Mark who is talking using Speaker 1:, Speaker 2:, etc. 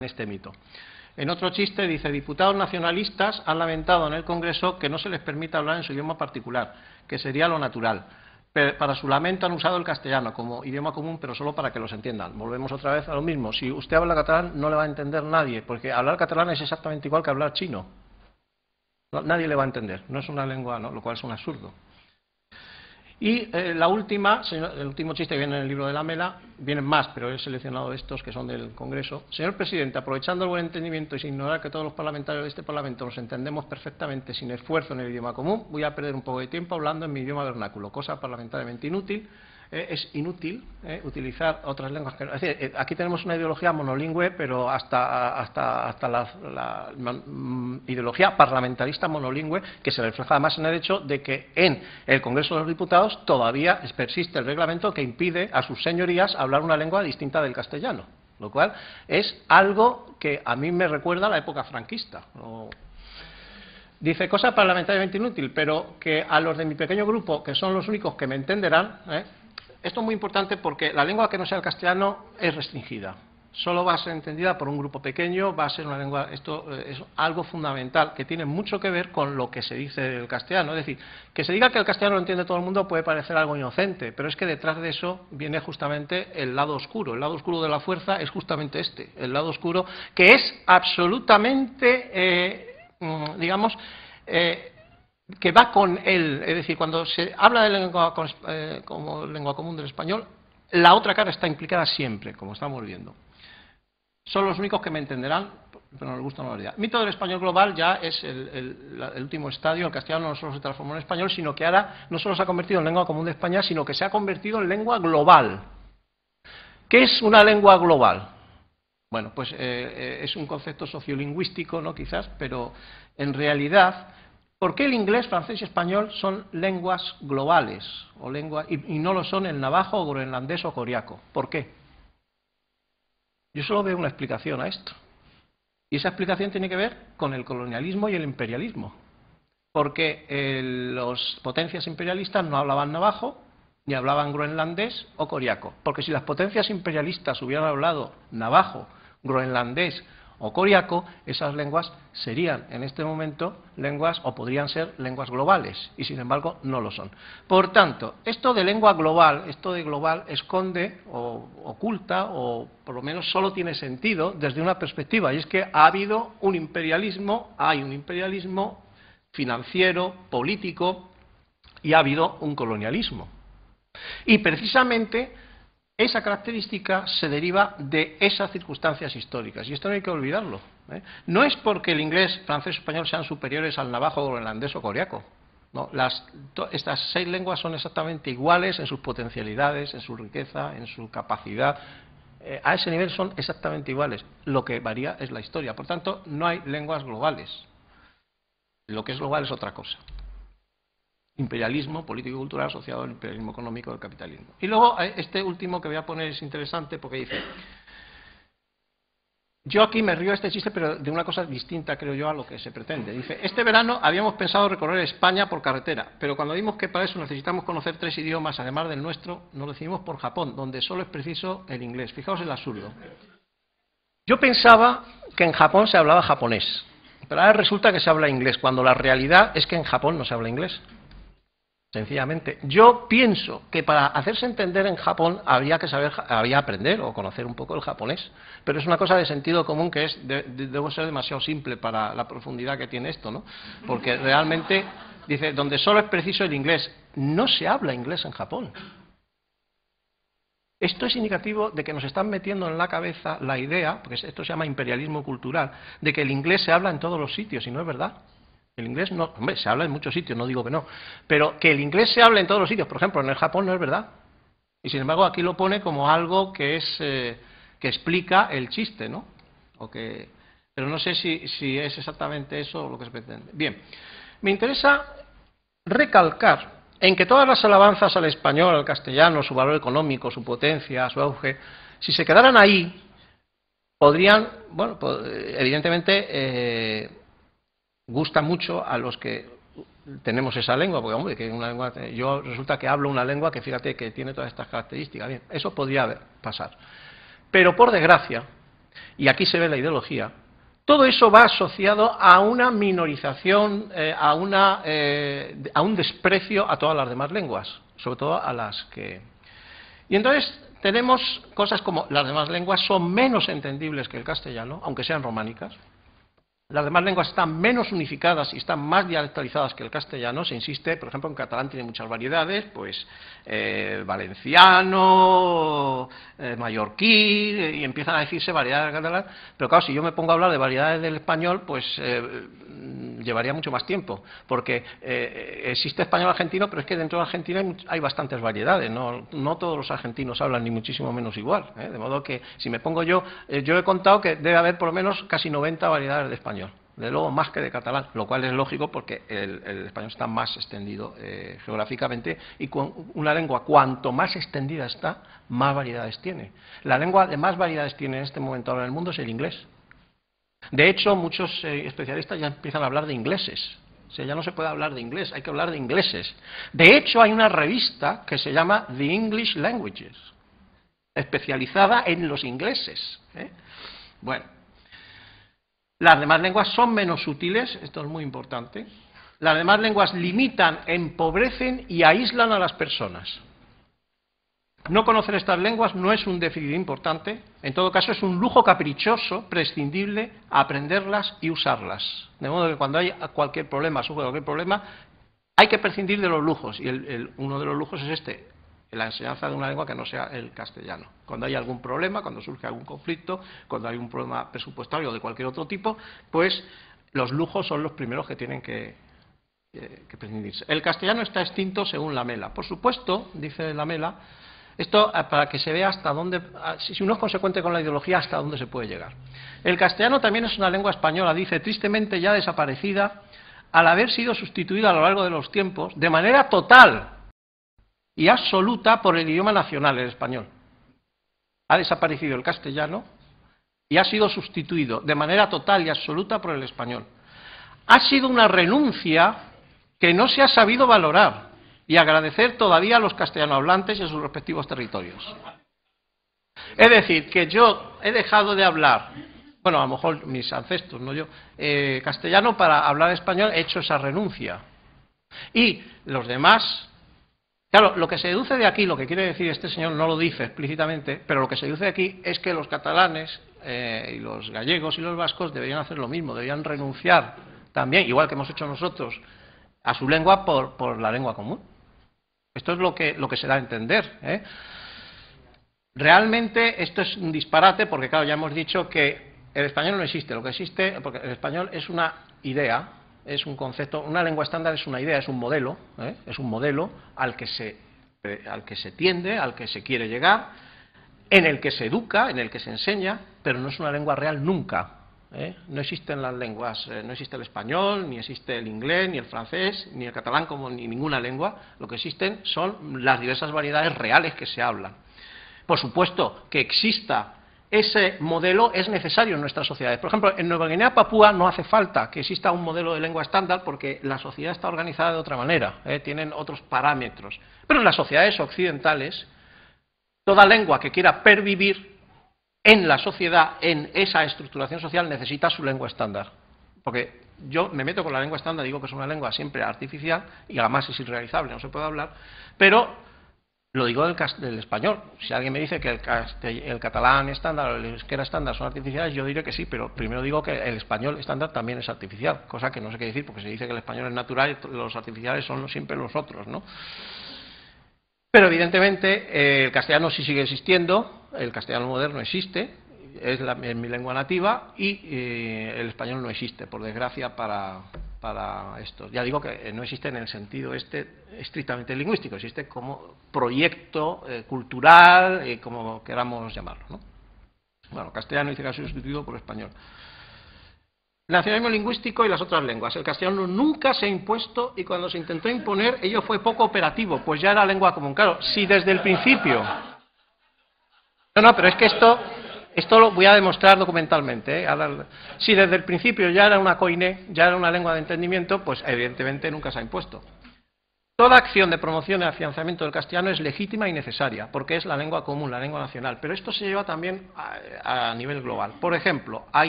Speaker 1: este mito. En otro chiste dice: diputados nacionalistas han lamentado en el Congreso que no se les permita hablar en su idioma particular, que sería lo natural. Para su lamento han usado el castellano como idioma común, pero solo para que los entiendan. Volvemos otra vez a lo mismo. Si usted habla catalán, no le va a entender nadie, porque hablar catalán es exactamente igual que hablar chino. Nadie le va a entender, no es una lengua, ¿no? Lo cual es un absurdo. Y la última, el último chiste que viene en el libro de la Mela, vienen más, pero he seleccionado estos que son del Congreso. Señor presidente, aprovechando el buen entendimiento y sin ignorar que todos los parlamentarios de este Parlamento nos entendemos perfectamente sin esfuerzo en el idioma común, voy a perder un poco de tiempo hablando en mi idioma vernáculo, cosa parlamentariamente inútil. Es inútil utilizar otras lenguas. Es decir, aquí tenemos una ideología monolingüe, pero hasta la ideología parlamentarista monolingüe, que se refleja además en el hecho de que en el Congreso de los Diputados todavía persiste el reglamento que impide a sus señorías hablar una lengua distinta del castellano, lo cual es algo que a mí me recuerda a la época franquista. Dice, cosa parlamentariamente inútil, pero que a los de mi pequeño grupo, que son los únicos que me entenderán, esto es muy importante porque la lengua que no sea el castellano es restringida. Solo va a ser entendida por un grupo pequeño, va a ser una lengua. Esto es algo fundamental que tiene mucho que ver con lo que se dice del castellano. Es decir, que se diga que el castellano lo entiende todo el mundo puede parecer algo inocente, pero es que detrás de eso viene justamente el lado oscuro. El lado oscuro de la fuerza es justamente este, el lado oscuro que es absolutamente, digamos, que va con él. Es decir, cuando se habla de lengua como lengua común del español, la otra cara está implicada siempre, como estamos viendo. Son los únicos que me entenderán, pero no les gusta la realidad. El mito del español global ya es el último estadio. El castellano no solo se transformó en español, sino que ahora no solo se ha convertido en lengua común de España, sino que se ha convertido en lengua global. ¿Qué es una lengua global? Bueno, pues es un concepto sociolingüístico, ¿no? Quizás, pero en realidad, ¿por qué el inglés, francés y español son lenguas globales y no lo son el navajo, groenlandés o coreaco? ¿Por qué? Yo solo veo una explicación a esto. Y esa explicación tiene que ver con el colonialismo y el imperialismo. Porque las potencias imperialistas no hablaban navajo, ni hablaban groenlandés o coreaco. Porque si las potencias imperialistas hubieran hablado navajo, groenlandés o coreaco, esas lenguas serían en este momento lenguas, o podrían ser lenguas globales, y sin embargo no lo son. Por tanto, esto de lengua global, esto de global esconde o oculta, o por lo menos solo tiene sentido desde una perspectiva, y es que ha habido un imperialismo, hay un imperialismo financiero, político, y ha habido un colonialismo. Y precisamente esa característica se deriva de esas circunstancias históricas, y esto no hay que olvidarlo. No es porque el inglés, francés o español sean superiores al navajo, groenlandés o coreaco. No, estas 6 lenguas son exactamente iguales en sus potencialidades, en su riqueza, en su capacidad. A ese nivel son exactamente iguales. Lo que varía es la historia. Por tanto, no hay lenguas globales. Lo que es global es otra cosa. Imperialismo político y cultural asociado al imperialismo económico del capitalismo. Y luego este último que voy a poner es interesante porque dice, yo aquí me río de este chiste, pero de una cosa distinta, creo yo, a lo que se pretende. Dice, este verano habíamos pensado recorrer España por carretera, pero cuando vimos que para eso necesitamos conocer 3 idiomas además del nuestro, nos decidimos por Japón, donde solo es preciso el inglés. Fijaos el absurdo. Yo pensaba que en Japón se hablaba japonés, pero ahora resulta que se habla inglés, cuando la realidad es que en Japón no se habla inglés. Sencillamente, yo pienso que para hacerse entender en Japón había aprender o conocer un poco el japonés, pero es una cosa de sentido común que debo ser demasiado simple para la profundidad que tiene esto, ¿no? Porque realmente, dice, donde solo es preciso el inglés, no se habla inglés en Japón. Esto es indicativo de que nos están metiendo en la cabeza la idea, porque esto se llama imperialismo cultural, de que el inglés se habla en todos los sitios, y no es verdad. El inglés no, hombre, se habla en muchos sitios, no digo que no, pero que el inglés se habla en todos los sitios, por ejemplo, en el Japón no es verdad. Y sin embargo aquí lo pone como algo que explica el chiste, ¿no? Pero no sé si es exactamente eso lo que se pretende. Bien, me interesa recalcar en que todas las alabanzas al español, al castellano, su valor económico, su potencia, su auge, si se quedaran ahí, podrían, bueno, evidentemente gusta mucho a los que tenemos esa lengua, porque hombre, que una lengua, yo resulta que hablo una lengua que fíjate que tiene todas estas características. Bien, eso podría pasar. Pero por desgracia, y aquí se ve la ideología, todo eso va asociado a una minorización, a un desprecio a todas las demás lenguas, sobre todo a las que... Y entonces tenemos cosas como las demás lenguas son menos entendibles que el castellano, aunque sean románicas. Las demás lenguas están menos unificadas y están más dialectalizadas que el castellano. Se insiste, por ejemplo, en catalán tiene muchas variedades, pues valenciano, mallorquí, y empiezan a decirse variedades del catalán. Pero claro, si yo me pongo a hablar de variedades del español, pues llevaría mucho más tiempo, porque existe español argentino, pero es que dentro de Argentina hay bastantes variedades, no todos los argentinos hablan ni muchísimo menos igual, de modo que si me pongo yo he contado que debe haber por lo menos casi 90 variedades de español, de luego más que de catalán, lo cual es lógico porque el español está más extendido geográficamente, y con una lengua cuanto más extendida está, más variedades tiene. La lengua de más variedades tiene en este momento ahora en el mundo es el inglés. De hecho, muchos especialistas ya empiezan a hablar de ingleses. O sea, ya no se puede hablar de inglés, hay que hablar de ingleses. De hecho, hay una revista que se llama The English Languages, especializada en los ingleses. Bueno, las demás lenguas son menos útiles, esto es muy importante. Las demás lenguas limitan, empobrecen y aíslan a las personas. No conocer estas lenguas no es un déficit importante, en todo caso es un lujo caprichoso, prescindible, aprenderlas y usarlas. De modo que cuando hay cualquier problema, surge cualquier problema, hay que prescindir de los lujos, y uno de los lujos es la enseñanza de una lengua que no sea el castellano. Cuando hay algún problema, cuando surge algún conflicto, cuando hay un problema presupuestario o de cualquier otro tipo, pues los lujos son los primeros que tienen que prescindirse. El castellano está extinto según Lamela. Por supuesto, dice Lamela, esto para que se vea hasta dónde, si uno es consecuente con la ideología, hasta dónde se puede llegar. El castellano también es una lengua española, dice, tristemente ya desaparecida, al haber sido sustituida a lo largo de los tiempos, de manera total y absoluta por el idioma nacional, el español. Ha desaparecido el castellano y ha sido sustituido de manera total y absoluta por el español. Ha sido una renuncia que no se ha sabido valorar y agradecer todavía a los castellanohablantes y a sus respectivos territorios. Es decir, que yo he dejado de hablar, bueno, a lo mejor mis ancestros, no yo, castellano para hablar español, he hecho esa renuncia. Y los demás, claro, lo que se deduce de aquí, lo que quiere decir este señor no lo dice explícitamente, pero lo que se deduce de aquí es que los catalanes y los gallegos y los vascos deberían hacer lo mismo, deberían renunciar también, igual que hemos hecho nosotros, a su lengua por la lengua común. Esto es lo que se da a entender. Realmente esto es un disparate porque, claro, ya hemos dicho que el español no existe. Lo que existe, porque el español es una idea, es un concepto, una lengua estándar es una idea, es un modelo al que se tiende, al que se quiere llegar, en el que se educa, en el que se enseña, pero no es una lengua real nunca. No existen las lenguas, no existe el español, ni existe el inglés, ni el francés, ni el catalán, como ni ninguna lengua. Lo que existen son las diversas variedades reales que se hablan. Por supuesto, que exista ese modelo es necesario en nuestras sociedades. Por ejemplo, en Nueva Guinea Papúa no hace falta que exista un modelo de lengua estándar porque la sociedad está organizada de otra manera, tienen otros parámetros. Pero en las sociedades occidentales, toda lengua que quiera pervivir en la sociedad, en esa estructuración social, necesita su lengua estándar. Porque yo me meto con la lengua estándar, digo que es una lengua siempre artificial y además es irrealizable, no se puede hablar, pero lo digo del español. Si alguien me dice que el catalán estándar o el euskera estándar son artificiales, yo diré que sí, pero primero digo que el español estándar también es artificial, cosa que no sé qué decir, porque se dice que el español es natural y los artificiales son siempre los otros, ¿no? Pero evidentemente el castellano sí sigue existiendo, el castellano moderno existe, es mi lengua nativa, y el español no existe, por desgracia, para esto. Ya digo que no existe en el sentido estrictamente lingüístico, existe como proyecto cultural, como queramos llamarlo, ¿no? Bueno, castellano dice que ha sido sustituido por español. Nacionalismo lingüístico y las otras lenguas. El castellano nunca se ha impuesto y cuando se intentó imponer ello fue poco operativo, pues ya era lengua común. Claro, si desde el principio... No, pero es que esto lo voy a demostrar documentalmente. Si desde el principio ya era una koiné, ya era una lengua de entendimiento, pues evidentemente nunca se ha impuesto. Toda acción de promoción y afianzamiento del castellano es legítima y necesaria, porque es la lengua común, la lengua nacional, pero esto se lleva también a nivel global. Por ejemplo, hay